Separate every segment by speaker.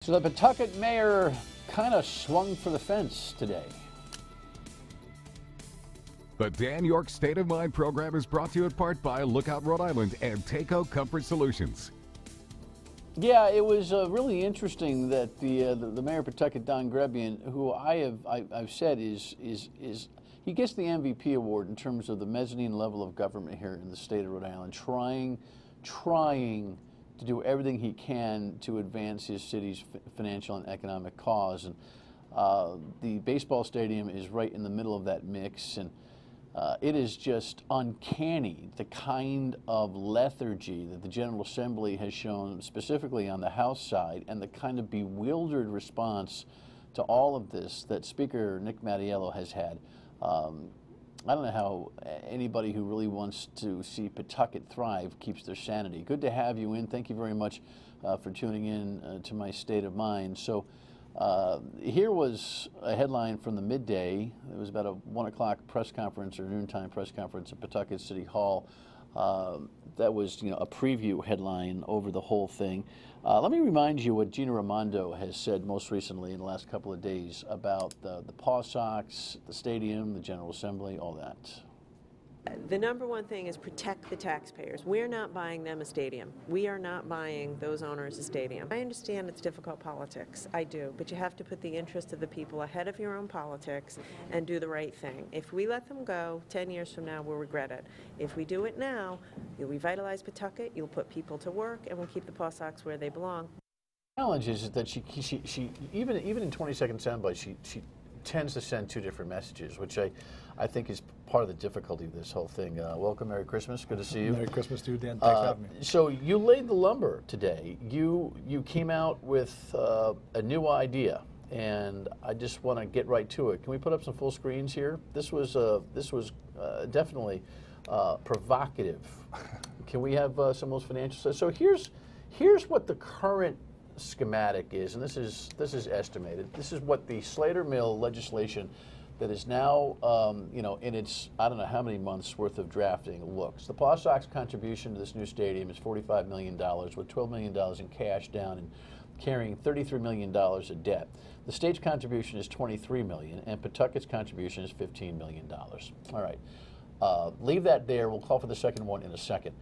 Speaker 1: So the Pawtucket Mayor kind of swung for the fence today.
Speaker 2: The Dan Yorke State of Mind program is brought to you in part by Lookout Rhode Island and Taco Comfort Solutions.
Speaker 1: Yeah, it was really interesting that the mayor of Pawtucket, Don Grebien, who I've said is he gets the MVP award in terms of the mezzanine level of government here in the state of Rhode Island, trying to do everything he can to advance his city's financial and economic cause. And the baseball stadium is right in the middle of that mix, and it is just uncanny the kind of lethargy that the General Assembly has shown, specifically on the House side, and the kind of bewildered response to all of this that Speaker Nick Mattiello has had. I don't know how anybody who really wants to see Pawtucket thrive keeps their sanity. Good to have you in. Thank you very much for tuning in to my State of Mind. So here was a headline from the midday. It was about a 1 o'clock press conference or noontime press conference at Pawtucket City Hall. That was, a preview headline over the whole thing. Let me remind you what Gina Raimondo has said most recently in the last couple of days about the PawSox, the stadium, the General Assembly, all that.
Speaker 3: The number one thing is protect the taxpayers. We're not buying them a stadium. We are not buying those owners a stadium. I understand it's difficult politics. I do. But you have to put the interest of the people ahead of your own politics and do the right thing. If we let them go, 10 years from now, we'll regret it. If we do it now, you'll revitalize Pawtucket, you'll put people to work, and we'll keep the PawSox where they belong.
Speaker 1: The challenge is that she even in 20-second soundbites, she tends to send two different messages, which I think is part of the difficulty of this whole thing. Welcome, Merry Christmas. Good to see you.
Speaker 4: Merry Christmas to you, Dan. Thanks for having me.
Speaker 1: So you laid the lumber today. You came out with a new idea, and I just want to get right to it. Can we put up some full screens here? This was definitely provocative. Can we have some of those financial? So here's what the current schematic is, and this is estimated. This is what the Slater Mill legislation that is now, in its, I don't know how many months worth of drafting looks. The PawSox contribution to this new stadium is $45 million, with $12 million in cash down and carrying $33 million of debt. The state's contribution is $23 million, and Pawtucket's contribution is $15 million. All right, leave that there. We'll call for the second one in a second.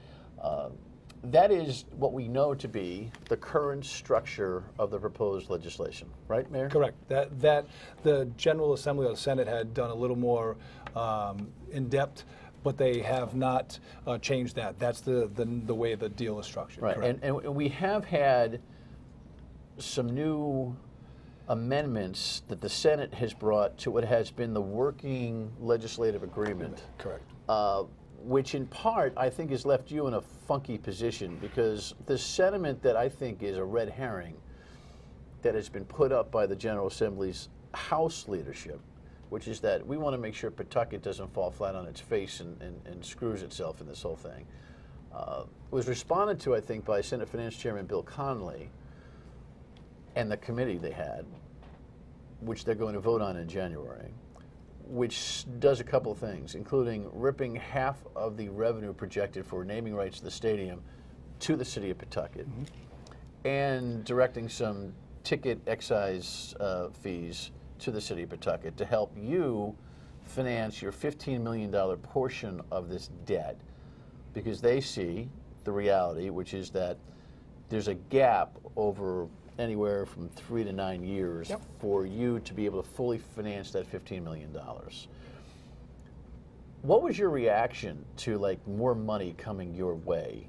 Speaker 1: That is what we know to be the current structure of the proposed legislation, right, Mayor?
Speaker 4: Correct. That the General Assembly or the Senate had done a little more in depth, but they have not changed that. That's the way the deal is structured.
Speaker 1: Right. And we have had some new amendments that the Senate has brought to what has been the working legislative agreement.
Speaker 4: Correct.
Speaker 1: Which in part I think has left you in a funky position, because the sentiment that I think is a red herring that has been put up by the General Assembly's House leadership, which is that we want to make sure Pawtucket doesn't fall flat on its face and screws itself in this whole thing, was responded to, I think, by Senate Finance Chairman Bill Connolly and the committee they had, which they're going to vote on in January, which does a couple of things, including ripping half of the revenue projected for naming rights to the stadium to the city of Pawtucket, and directing some ticket excise fees to the city of Pawtucket to help you finance your $15 million portion of this debt, because they see the reality, which is that there's a gap over anywhere from 3 to 9 years for you to be able to fully finance that $15 million. What was your reaction to more money coming your way?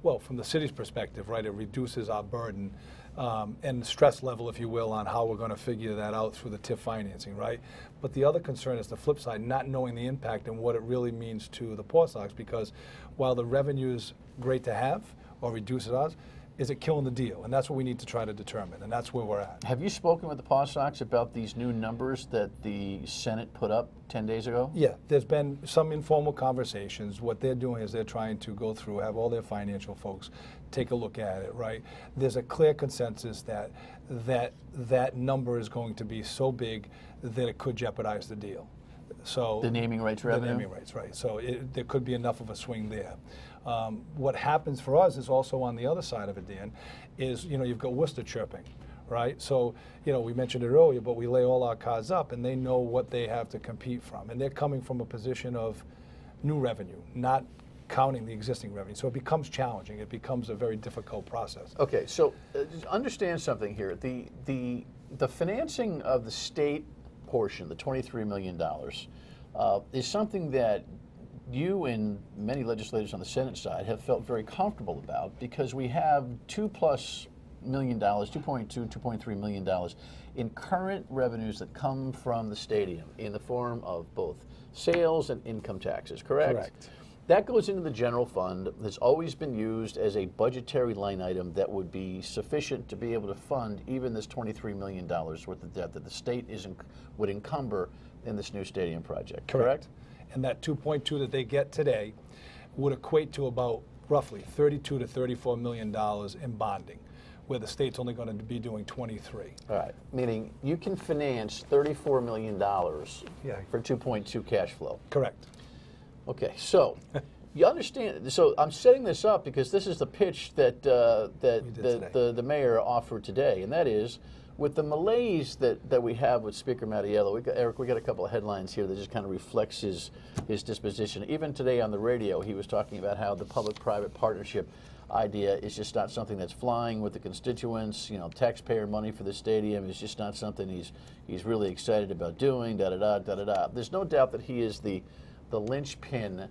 Speaker 4: Well, from the city's perspective, right, it reduces our burden and stress level, if you will, on how we're going to figure that out through the TIF financing, right? But the other concern is the flip side, not knowing the impact and what it really means to the PawSox, because while the revenue is great to have or reduces ours, is it killing the deal? And that's what we need to try to determine, and that's where we're at.
Speaker 1: Have you spoken with the PawSox about these new numbers that the Senate put up 10 days ago?
Speaker 4: Yeah, there's been some informal conversations. What they're doing is they're trying to go through, have all their financial folks take a look at it, right? There's a clear consensus that number is going to be so big that it could jeopardize the deal. So
Speaker 1: the naming rights revenue?
Speaker 4: The naming rights, right. So there could be enough of a swing there. What happens for us is also on the other side of it, Dan, is, you've got Worcester chirping, right? So, you know, we mentioned it earlier, but we lay all our cards up and they know what they have to compete from. And they're coming from a position of new revenue, not counting the existing revenue. So it becomes challenging. It becomes a very difficult process.
Speaker 1: Okay, so just understand something here. The financing of the state portion, the $23 million, is something that you and many legislators on the Senate side have felt very comfortable about, because we have $2+ million, $2.3 million in current revenues that come from the stadium in the form of both sales and income taxes, correct?
Speaker 4: Correct.
Speaker 1: That goes into the general fund. Has always been used as a budgetary line item that would be sufficient to be able to fund even this $23 million worth of debt that the state would encumber in this new stadium project, correct?
Speaker 4: And that 2.2 that they get today would equate to about roughly $32 to $34 million in bonding, where the state's only going to be doing 23.
Speaker 1: All right, meaning you can finance $34 million for 2.2 cash flow.
Speaker 4: Correct.
Speaker 1: Okay, so you understand. So I'm setting this up because this is the pitch that the mayor offered today, and that is, with the malaise that we have with Speaker Mattiello, Eric, we got a couple of headlines here that just kind of reflects his disposition. Even today on the radio, he was talking about how the public-private partnership idea is just not something that's flying with the constituents. You know, taxpayer money for the stadium is just not something he's really excited about doing. Da da da da da da. There's no doubt that he is the linchpin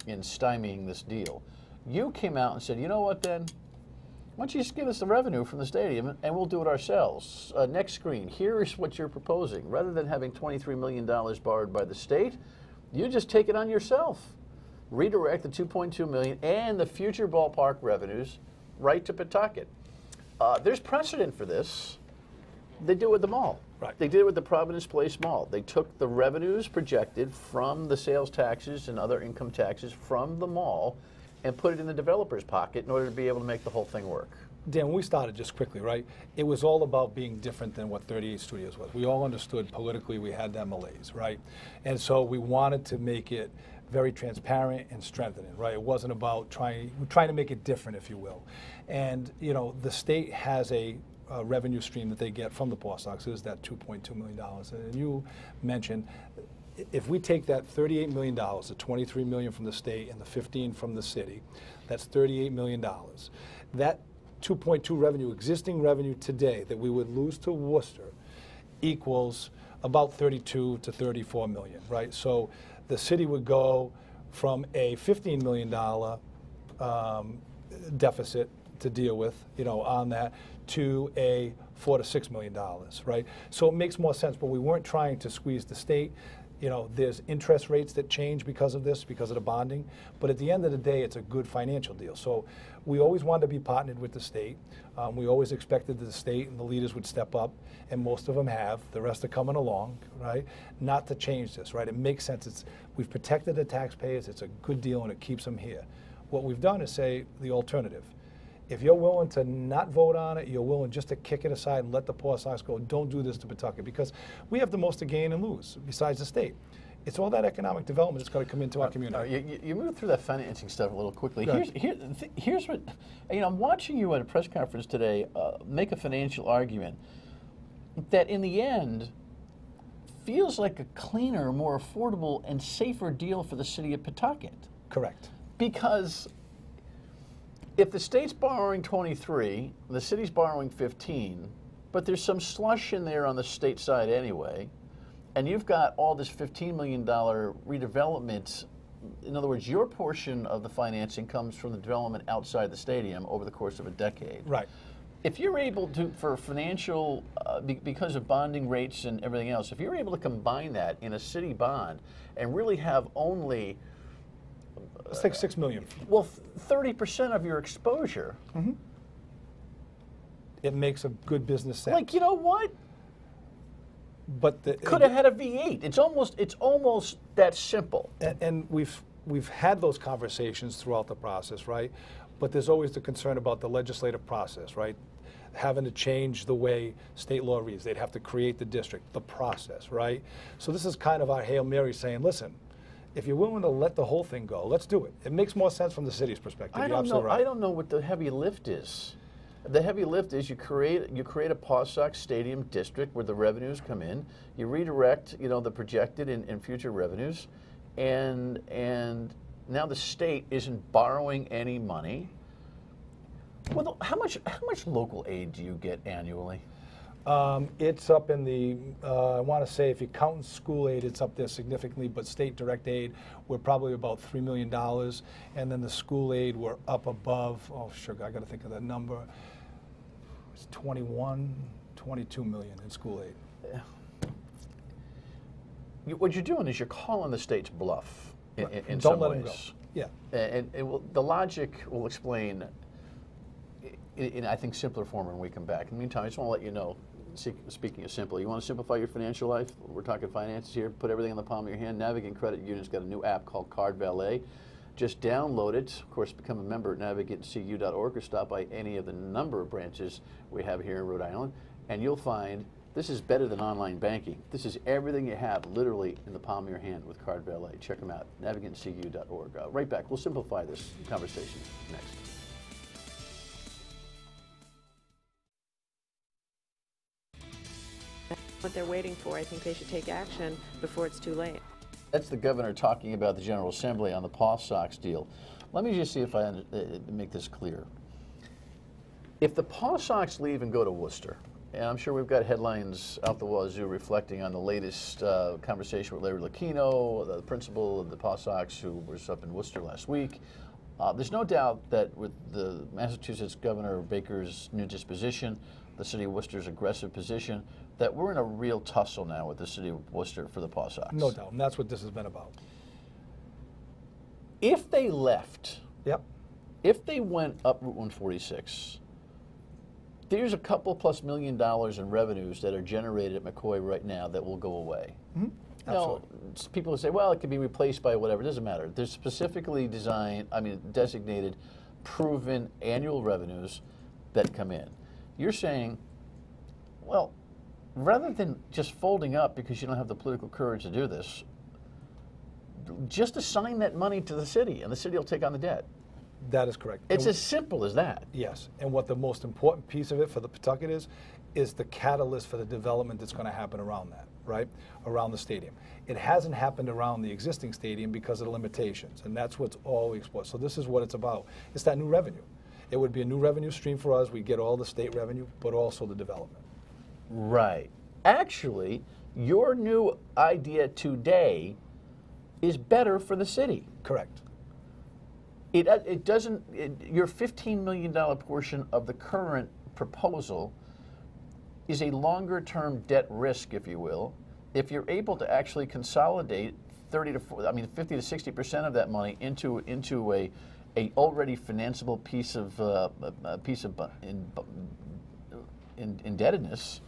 Speaker 1: in stymieing this deal. You came out and said, you know what, then? Why don't you just give us the revenue from the stadium and we'll do it ourselves? Next screen, here is what you're proposing. Rather than having $23 million borrowed by the state, you just take it on yourself. Redirect the $2.2 million and the future ballpark revenues right to Pawtucket. There's precedent for this. They do it with the mall.
Speaker 4: Right.
Speaker 1: They did it with the Providence Place Mall. They took the revenues projected from the sales taxes and other income taxes from the mall and put it in the developer's pocket in order to be able to make the whole thing work.
Speaker 4: Dan, when we started, just quickly, right, it was all about being different than what 38 Studios was. We all understood politically we had that malaise, right? And so we wanted to make it very transparent and strengthening, right? It wasn't about trying to make it different, if you will. And, you know, the state has a revenue stream that they get from the PawSox, is that $2.2 million. And you mentioned, if we take that $38 million, the $23 million from the state and the $15 from the city, that's $38 million. That 2.2 revenue, existing revenue today that we would lose to Worcester, equals about 32 to 34 million, right? So the city would go from a $15 million deficit to deal with, you know, on that, to a $4 to $6 million, right? So it makes more sense, but we weren't trying to squeeze the state. You know, there's interest rates that change because of this, because of the bonding, but at the end of the day, it's a good financial deal. So we always wanted to be partnered with the state. We always expected that the state and the leaders would step up, and most of them have. The rest are coming along, right? Not to change this, right? It makes sense. We've protected the taxpayers. It's a good deal, and it keeps them here. What we've done is say the alternative. If you're willing to not vote on it, you're willing just to kick it aside and let the PawSox go, don't do this to Pawtucket, because we have the most to gain and lose besides the state. It's all that economic development that's going to come into our community.
Speaker 1: You moved through that financing stuff a little quickly. Here's what, you know, I'm watching you at a press conference today make a financial argument that in the end feels like a cleaner, more affordable, and safer deal for the city of Pawtucket.
Speaker 4: Correct.
Speaker 1: Because if the state's borrowing 23, the city's borrowing 15, but there's some slush in there on the state side anyway, and you've got all this $15 million redevelopment. In other words, your portion of the financing comes from the development outside the stadium over the course of a decade.
Speaker 4: Right.
Speaker 1: If you're able to, for financial, because of bonding rates and everything else, if you're able to combine that in a city bond and really have only,
Speaker 4: let's take $6 million.
Speaker 1: well, 30% of your exposure.
Speaker 4: Mm-hmm. It makes a good business sense.
Speaker 1: Like, you know what?
Speaker 4: But
Speaker 1: Could have had a V8. It's almost that simple.
Speaker 4: And we've had those conversations throughout the process, right? But there's always the concern about the legislative process, right? Having to change the way state law reads. They'd have to create the district, the process, right? So this is kind of our Hail Mary saying, listen, if you're willing to let the whole thing go, let's do it. It makes more sense from the city's perspective.
Speaker 1: I
Speaker 4: You're absolutely right.
Speaker 1: I don't know what the heavy lift is. The heavy lift is you create a PawSox stadium district where the revenues come in. You redirect, the projected and future revenues, and now the state isn't borrowing any money. Well, how much local aid do you get annually?
Speaker 4: It's up in the, I want to say if you count school aid, it's up there significantly, but state direct aid, we're probably about $3 million. And then the school aid, we're up above, oh sugar, I got to think of that number. It's 22 million in school aid.
Speaker 1: What you're doing is you're calling the state's bluff in
Speaker 4: Don't
Speaker 1: some
Speaker 4: let
Speaker 1: ways.
Speaker 4: them go. Yeah.
Speaker 1: And the logic will explain in, I think, simpler form when we come back. In the meantime, I just want to let you know, speaking of simple, you want to simplify your financial life? We're talking finances here. Put everything in the palm of your hand. Navigant Credit Union's got a new app called Card Valet. Just download it. Of course, become a member at navigantcu.org or stop by any of the number of branches we have here in Rhode Island, and you'll find this is better than online banking. This is everything you have literally in the palm of your hand with Card Valet. Check them out, navigantcu.org. Right back. We'll simplify this conversation next.
Speaker 3: What they're waiting for, I think they should take action before it's too late.
Speaker 1: That's the governor talking about the General Assembly on the PawSox deal. Let me just see if I make this clear. If the PawSox leave and go to Worcester, and I'm sure we've got headlines out the wazoo reflecting on the latest conversation with Larry Lucchino, the principal of the PawSox, who was up in Worcester last week. There's no doubt that with the Massachusetts Governor Baker's new disposition, the city of Worcester's aggressive position, that we're in a real tussle now with the city of Worcester for the PawSox.
Speaker 4: No doubt, and that's what this has been about.
Speaker 1: If they left,
Speaker 4: Yep.
Speaker 1: if they went up Route 146, there's a couple plus $1 million in revenues that are generated at McCoy right now that will go away.
Speaker 4: Mm-hmm. Absolutely.
Speaker 1: People will say, well, it could be replaced by whatever. It doesn't matter. There's specifically designated, proven annual revenues that come in. You're saying, well, rather than just folding up because you don't have the political courage to do this, just assign that money to the city, and the city will take on the debt.
Speaker 4: That is correct.
Speaker 1: It's as simple as that.
Speaker 4: Yes, and what the most important piece of it for the Pawtucket is the catalyst for the development that's going to happen around that, right? Around the stadium. It hasn't happened around the existing stadium because of the limitations, and that's what's always explored. So this is what it's about. It's that new revenue. It would be a new revenue stream for us. We get all the state revenue, but also the development.
Speaker 1: Right. Actually, your new idea today is better for the city.
Speaker 4: Correct.
Speaker 1: It doesn't, your $15 million portion of the current proposal is a longer term debt risk, if you will. If you're able to actually consolidate 50 to 60% of that money into a already financeable piece of indebtedness,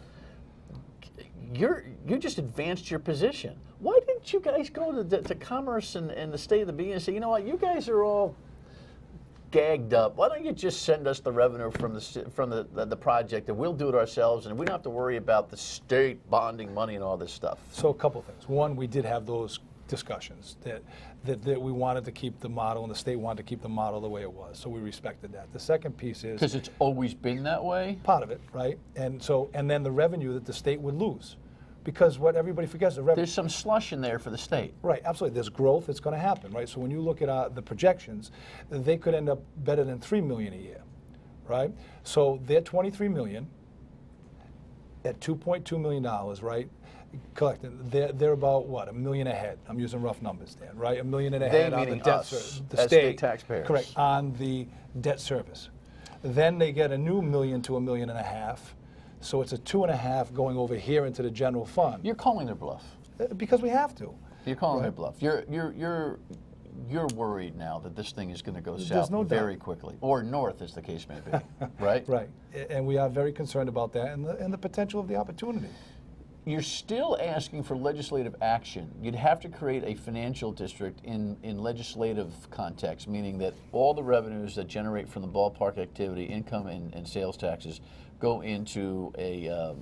Speaker 1: you just advanced your position. Why didn't you guys go to Commerce and the State of the Bee and say, you know what, you guys are all gagged up. Why don't you just send us the revenue from the project and we'll do it ourselves and we don't have to worry about the state bonding money and all this stuff?
Speaker 4: So a couple things. One, we did have those discussions that we wanted to keep the model and the state wanted to keep the model the way it was. So we respected that. The second piece is
Speaker 1: because it's always been that way.
Speaker 4: Part of it, right? And then the revenue that the state would lose. Because what everybody forgets, the revenue.
Speaker 1: There's some slush in there for the state.
Speaker 4: Right, absolutely. There's growth that's going to happen, right? So when you look at the projections, they could end up better than $3 million a year, right? So they're $23 million at $2.2 million, right? Collecting, they're about what, $1 million ahead. I'm using rough numbers, Dan, right? $1 million ahead on the debt service. The
Speaker 1: state taxpayers.
Speaker 4: Correct, on the debt service. Then they get a new $1 million to $1.5 million. So it's a 2.5 going over here into the general fund.
Speaker 1: You're calling their bluff.
Speaker 4: Because we have to.
Speaker 1: You're calling their bluff. You're worried now that this thing is going to go south very quickly, or north, as the case may be, right?
Speaker 4: Right, and we are very concerned about that and the potential of the opportunity.
Speaker 1: You're still asking for legislative action. You'd have to create a financial district in legislative context, meaning that all the revenues that generate from the ballpark activity, income and sales taxes, go into a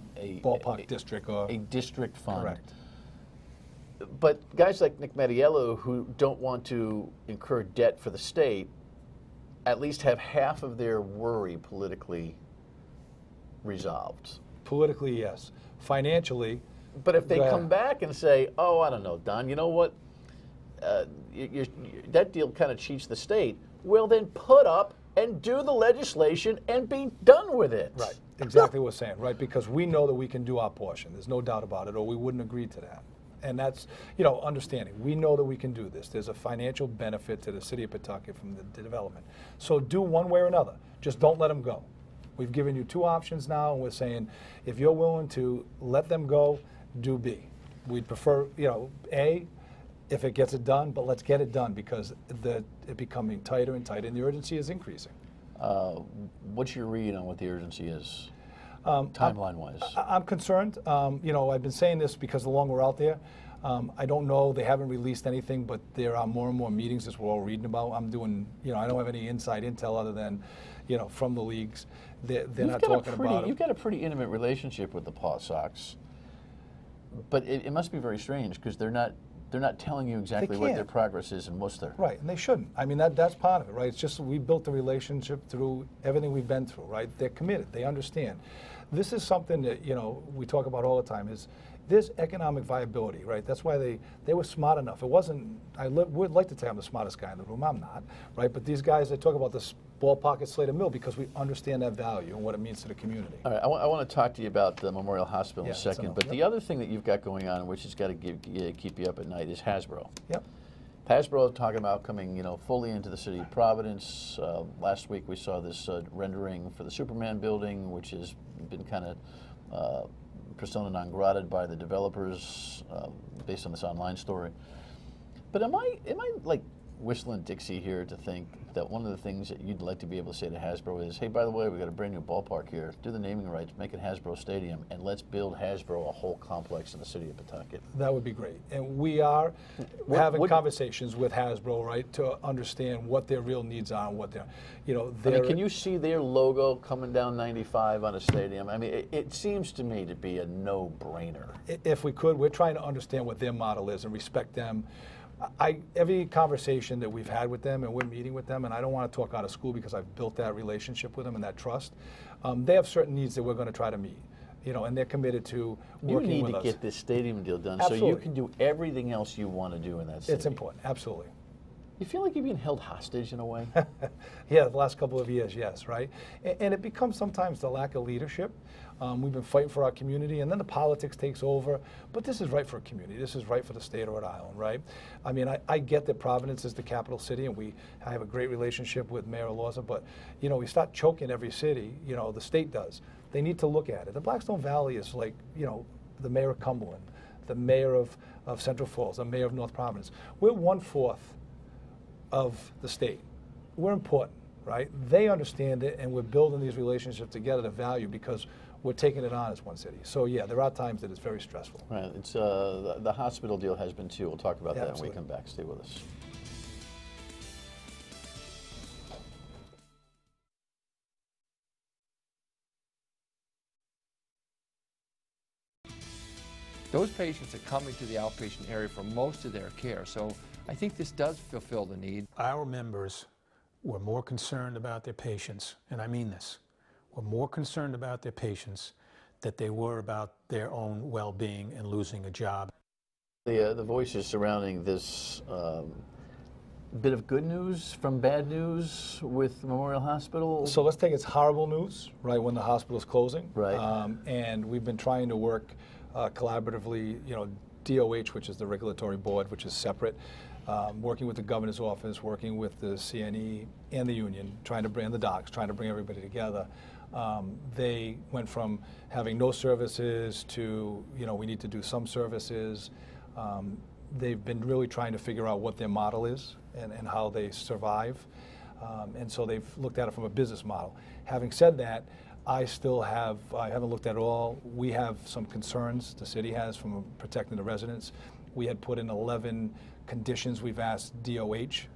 Speaker 4: ballpark district or
Speaker 1: a district fund.
Speaker 4: Correct.
Speaker 1: But guys like Nick Mattiello, who don't want to incur debt for the state, at least have half of their worry politically resolved.
Speaker 4: Politically, yes. Financially,
Speaker 1: But if they come back and say, oh, I don't know, Don, you know what? That deal kind of cheats the state. Well, then put up and do the legislation and be done with it.
Speaker 4: right, exactly what we're saying, right? Because we know that we can do our portion. There's no doubt about it, or we wouldn't agree to that. And that's, you know, understanding. We know that we can do this. There's a financial benefit to the city of Pawtucket from the development. So do one way or another. Just don't let them go. We've given you 2 options now, and we're saying if you're willing to let them go, do B. We'd prefer, you know, A, if it gets it done, but let's get it done because it's becoming tighter and tighter, and the urgency is increasing.
Speaker 1: What's your read on what the urgency is, timeline-wise?
Speaker 4: I'm concerned. You know, I've been saying this because the longer we're out there, I don't know, they haven't released anything, but there are more and more meetings as we're all reading about. I'm doing, you know, I don't have any inside intel other than, you know, from the leagues. They're not talking about it.
Speaker 1: You've got a pretty intimate relationship with the PawSox, but it must be very strange because they're not telling you exactly what their progress is in Worcester.
Speaker 4: Right, and they shouldn't. I mean, that's part of it, right? It's just we built the relationship through everything we've been through, right? They're committed. They understand. This is something that, you know, we talk about all the time is there's economic viability, right? That's why they were smart enough. It wasn't, would like to say I'm the smartest guy in the room. I'm not, right? But these guys, they talk about this ballpark at Slater Mill because we understand that value and what it means to the community.
Speaker 1: All right, I want to talk to you about the Memorial Hospital in a second, but
Speaker 4: yep.
Speaker 1: the other thing that you've got going on, which has got to keep you up at night, is Hasbro.
Speaker 4: Yep.
Speaker 1: Hasbro is talking about coming, you know, fully into the city of Providence. Last week we saw this rendering for the Superman building, which has been kind of persona non grata by the developers based on this online story. But am I like whistling Dixie here to think that one of the things that you'd like to be able to say to Hasbro is, hey, by the way, we've got a brand new ballpark here. Do the naming rights, make it Hasbro Stadium, and let's build Hasbro a whole complex in the city of Pawtucket.
Speaker 4: That would be great. And we are having conversations with Hasbro, right, to understand what their real needs are and what they're, you know,
Speaker 1: I mean, can you see their logo coming down 95 on a stadium? I mean, it seems to me to be a no-brainer.
Speaker 4: If we could, we're trying to understand what their model is and respect them. Every conversation that we've had with them, and we're meeting with them, and I don't want to talk out of school because I've built that relationship with them and that trust. They have certain needs that we're going to try to meet, you know, and they're committed to working with us.
Speaker 1: You need to get this stadium deal done
Speaker 4: Absolutely.
Speaker 1: so you can do everything else you want to do in that city.
Speaker 4: It's important, absolutely.
Speaker 1: You feel like you're being held hostage in a way?
Speaker 4: Yeah, the last couple of years, yes, right? And it becomes sometimes the lack of leadership. We've been fighting for our community, and then the politics takes over. But this is right for a community. This is right for the state of Rhode Island, right? I mean, I get that Providence is the capital city, and I have a great relationship with Mayor Alorza, but, you know, we start choking every city, you know, the state does. They need to look at it. The Blackstone Valley is like, you know, the mayor of Cumberland, the mayor of Central Falls, the mayor of North Providence. We're 1/4 of the state. We're important, right? They understand it, and we're building these relationships together to value because we're taking it on as one city. So yeah, there are times that it's very stressful.
Speaker 1: Right. It's the hospital deal has been too. We'll talk about that
Speaker 4: Absolutely.
Speaker 1: when we come back. Stay with us.
Speaker 5: Those patients are coming to the outpatient area for most of their care, so I think this does fulfill the need.
Speaker 6: Our members were more concerned about their patients, and I mean this, were more concerned about their patients than they were about their own well-being and losing a job.
Speaker 1: The voices surrounding this bit of good news from bad news with Memorial Hospital.
Speaker 4: So let's take it's horrible news, right, when the hospital's closing.
Speaker 1: Right.
Speaker 4: And we've been trying to work collaboratively, you know, DOH, which is the regulatory board, which is separate, working with the governor's office, working with the CNE and the union, trying to bring the docs, trying to bring everybody together. They went from having no services to, you know, we need to do some services. They've been really trying to figure out what their model is and how they survive. And so they've looked at it from a business model. Having said that, I haven't looked at it all. We have some concerns, the city has, from protecting the residents. We had put in 11 conditions we've asked DOH.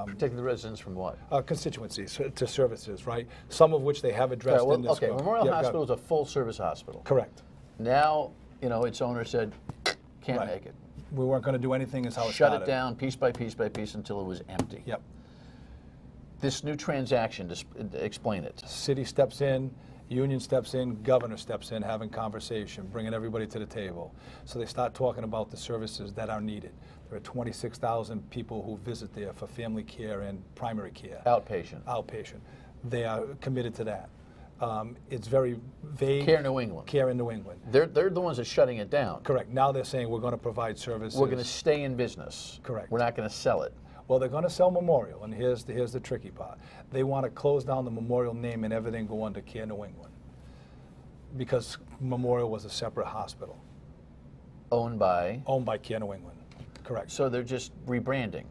Speaker 1: Protecting the residents from what?
Speaker 4: Constituencies to services, right? Some of which they have addressed in this.
Speaker 1: Okay, Memorial Hospital is a full-service hospital.
Speaker 4: Correct.
Speaker 1: Now, you know, its owner said, can't make it.
Speaker 4: We weren't going to do anything is how it started.
Speaker 1: Shut it down piece by piece by piece until it was empty.
Speaker 4: Yep.
Speaker 1: This new transaction, explain it.
Speaker 4: City steps in, Union steps in, governor steps in, having conversation, bringing everybody to the table. So they start talking about the services that are needed. There are 26,000 people who visit there for family care and primary care.
Speaker 1: Outpatient.
Speaker 4: Outpatient. They are committed to that. It's very vague.
Speaker 1: Care New England.
Speaker 4: Care in New England.
Speaker 1: They're the ones that are shutting it down.
Speaker 4: Correct. Now they're saying we're going to provide services.
Speaker 1: We're going to stay in business.
Speaker 4: Correct.
Speaker 1: We're not going to sell it.
Speaker 4: Well, they're going to sell Memorial, and here's the tricky part. They want to close down the Memorial name and everything go under Care New England, because Memorial was a separate hospital.
Speaker 1: Owned by?
Speaker 4: Owned by Care New England. Correct.
Speaker 1: So they're just rebranding.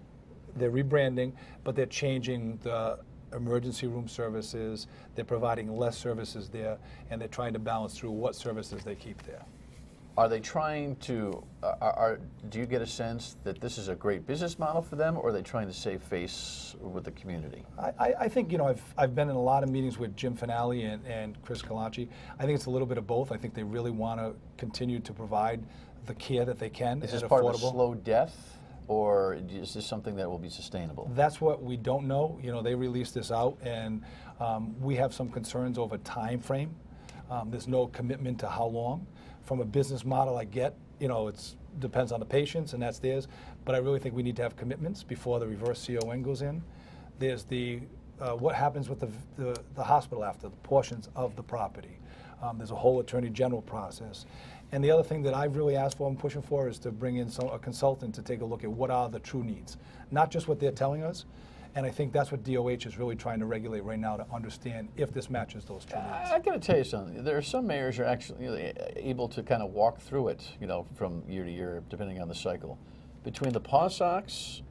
Speaker 4: They're rebranding, but they're changing the emergency room services. They're providing less services there, and they're trying to balance through what services they keep there.
Speaker 1: Are they trying to, do you get a sense that this is a great business model for them, or are they trying to save face with the community?
Speaker 4: I think, you know, I've been in a lot of meetings with Jim Finale and Chris Colaci. I think it's a little bit of both. I think they really want to continue to provide the care that they can.
Speaker 1: Is this part of a slow death, or is this something that will be sustainable?
Speaker 4: That's what we don't know. You know, they released this out, and we have some concerns over time frame. There's no commitment to how long. From a business model, I get, you know, it depends on the patients, and that's theirs. But I really think we need to have commitments before the reverse CON goes in. There's the what happens with the hospital after, the portions of the property. There's a whole attorney general process. And the other thing that I've really asked for and pushing for is to bring in a consultant to take a look at what are the true needs, not just what they're telling us. And I think that's what DOH is really trying to regulate right now, to understand if this matches those true needs.
Speaker 1: I got to tell you something. There are some mayors who are actually able to kind of walk through it, you know, from year to year, depending on the cycle. Between the PawSox,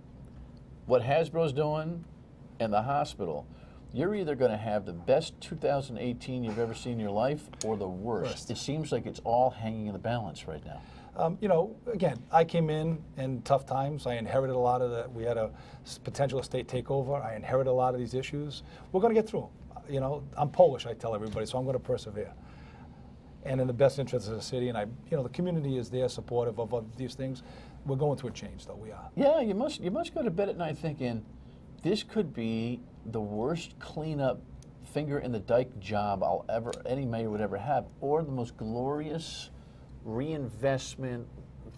Speaker 1: what Hasbro's doing, and the hospital, you're either going to have the best 2018 you've ever seen in your life or the worst. It seems like it's all hanging in the balance right now.
Speaker 4: You know, again, I came in tough times. I inherited a lot of we had a potential estate takeover. I inherited a lot of these issues. We're going to get through them. You know, I'm Polish, I tell everybody, so I'm going to persevere. And in the best interest of the city, and you know, the community is there supportive of these things. We're going through a change, though, we are.
Speaker 1: Yeah, you must go to bed at night thinking, this could be the worst cleanup, finger in the dike job any mayor would ever have, or the most glorious reinvestment,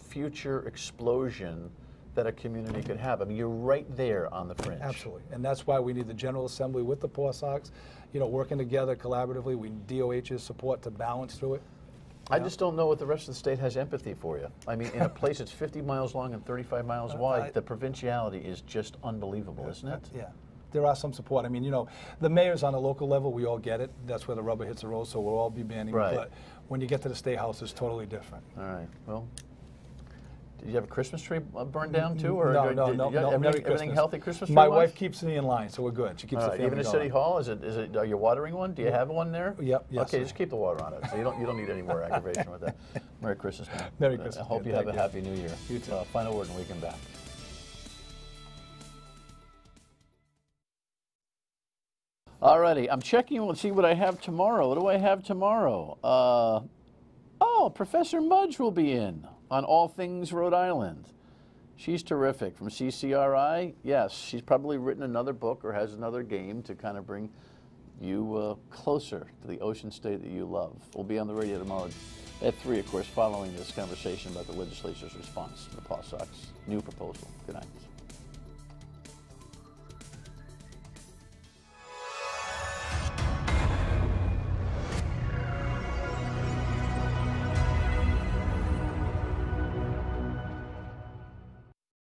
Speaker 1: future explosion that a community could have. I mean, you're right there on the fringe.
Speaker 4: Absolutely, and that's why we need the General Assembly with the PawSox, you know, working together collaboratively. We need DOH's support to balance through it.
Speaker 1: I just don't know what the rest of the state has empathy for you. I mean, in a place that's 50 miles long and 35 miles wide, the provinciality is just unbelievable, isn't it?
Speaker 4: Yeah. There are some support. I mean, you know, the mayors on a local level, we all get it. That's where the rubber hits the road, so we'll all be banding.
Speaker 1: Right.
Speaker 4: But when you get to the State House, it's totally different.
Speaker 1: All right. Well, did you have a Christmas tree burned down too, or
Speaker 4: no.
Speaker 1: Everything healthy Christmas tree?
Speaker 4: My wife keeps me in line, so we're good. She keeps the family
Speaker 1: even at
Speaker 4: going.
Speaker 1: City Hall, is it? Are you watering one? Do you have one there?
Speaker 4: Yep. Yes.
Speaker 1: Okay, just keep the water on it. So you don't need any more aggravation with that. Merry Christmas, man.
Speaker 4: Merry Christmas.
Speaker 1: I hope you have a happy New Year.
Speaker 4: You too.
Speaker 1: Final word, and we come back. Alrighty, I'm checking. Let's see what I have tomorrow. What do I have tomorrow? Oh, Professor Mudge will be in on all things Rhode Island. She's terrific from CCRI. Yes, she's probably written another book or has another game to kind of bring you closer to the ocean state that you love. We'll be on the radio tomorrow at 3, of course, following this conversation about the legislature's response to the PawSox new proposal. Good night.